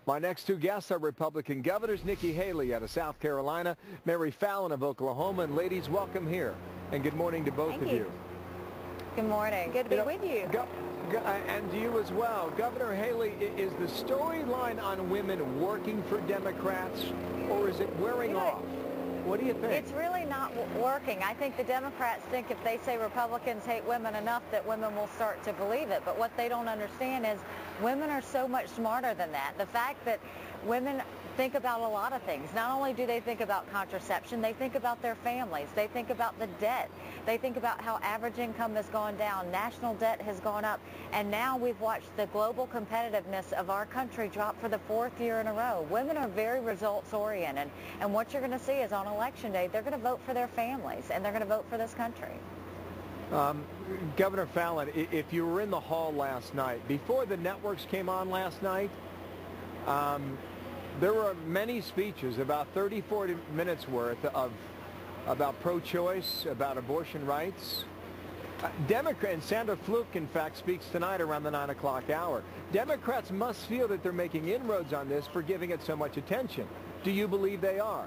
My next two guests are Republican governors Nikki Haley out of South Carolina, Mary Fallin of Oklahoma. And ladies, welcome here. And good morning to both of you. Good morning. Good to be with you. And to you as well. Governor Haley, is the storyline on women working for Democrats, or is it wearing off? What do you think? It's really not working. I think the Democrats think if they say Republicans hate women enough that women will start to believe it. But what they don't understand is women are so much smarter than that. The fact that women think about a lot of things. Not only do they think about contraception, they think about their families. They think about the debt. They think about how average income has gone down. National debt has gone up. And now we've watched the global competitiveness of our country drop for the fourth year in a row. Women are very results-oriented. And what you're going to see is on Election Day, they're going to vote for their families, and they're going to vote for this country. Governor Fallin, if you were in the hall last night, before the networks came on last night, there were many speeches, about 30, 40 minutes worth about pro-choice, about abortion rights. Democrat, and Sandra Fluke, in fact, speaks tonight around the 9 o'clock hour. Democrats must feel that they're making inroads on this for giving it so much attention. Do you believe they are?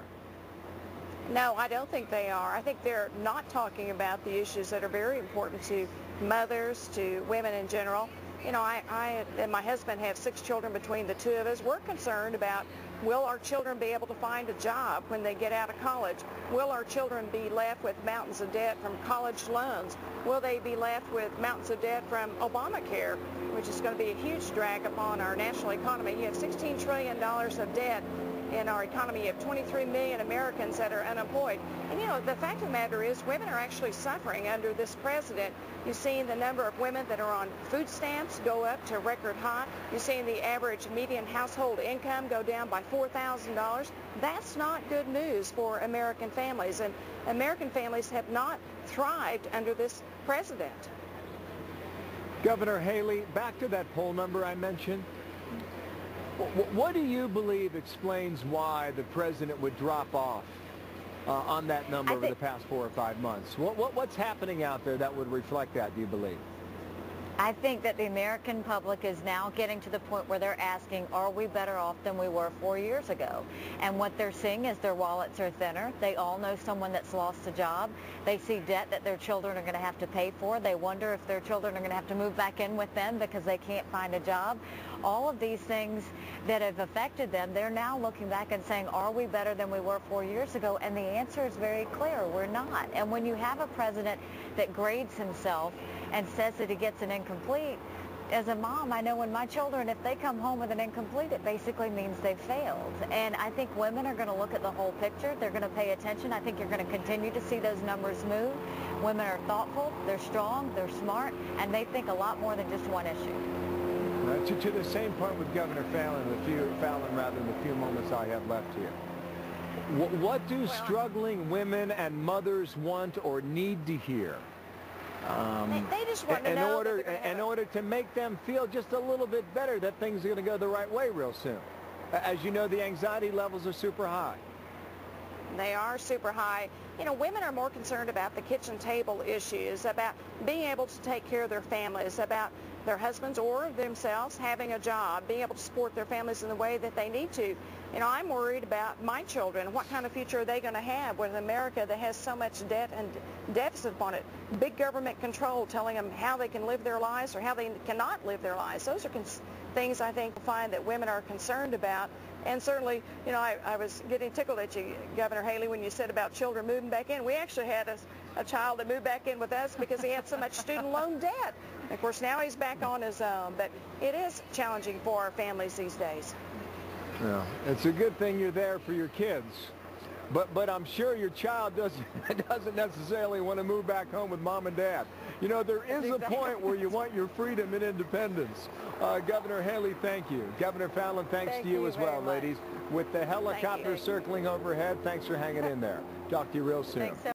No, I don't think they are. I think they're not talking about the issues that are very important to mothers, to women in general. You know, I and my husband have 6 children between the two of us. We're concerned about, will our children be able to find a job when they get out of college? Will our children be left with mountains of debt from college loans? Will they be left with mountains of debt from Obamacare, which is going to be a huge drag upon our national economy? You have $16 trillion of debt in our economy. You have 23 million Americans that are unemployed. And, you know, the fact of the matter is women are actually suffering under this president. You've seen the number of women that are on food stamps go up to a record high. You've seen the average median household income go down by $4,000. That's not good news for American families. And American families have not thrived under this president. Governor Haley, back to that poll number I mentioned. What do you believe explains why the president would drop off on that number over the past 4 or 5 months? What's happening out there that would reflect that, do you believe? I think that the American public is now getting to the point where they're asking, are we better off than we were 4 years ago? And what they're seeing is their wallets are thinner. They all know someone that's lost a job. They see debt that their children are going to have to pay for. They wonder if their children are going to have to move back in with them because they can't find a job. All of these things that have affected them, they're now looking back and saying, are we better than we were 4 years ago? And the answer is very clear, we're not. And when you have a president that grades himself and says that he gets an incomplete, as a mom, I know when my children, if they come home with an incomplete, it basically means they've failed. And I think women are going to look at the whole picture. They're going to pay attention. I think you're going to continue to see those numbers move. Women are thoughtful, they're strong, they're smart, and they think a lot more than just one issue. To the same point with Governor Fallin, rather than the few moments I have left here. What do struggling women and mothers want or need to hear? They just want to know in order to make them feel just a little bit better that things are going to go the right way real soon. As you know, the anxiety levels are super high. They are super high. You know, women are more concerned about the kitchen table issues, about being able to take care of their families, about their husbands or themselves having a job, being able to support their families in the way that they need to. You know, I'm worried about my children. What kind of future are they going to have with America that has so much debt and deficit upon it? Big government control telling them how they can live their lives or how they cannot live their lives. Those are things I think you'll find that women are concerned about. And certainly, you know, I was getting tickled at you, Governor Haley, when you said about children moving back in. We actually had a child that moved back in with us because he had so much student loan debt. Of course, now he's back on his own. But it is challenging for our families these days. Yeah, it's a good thing you're there for your kids. But I'm sure your child doesn't necessarily want to move back home with mom and dad. You know, there is a point where you want your freedom and independence. Governor Haley, thank you. Governor Fallin, thanks to you as well, ladies. With the helicopter circling overhead, thanks for hanging in there. Talk to you real soon.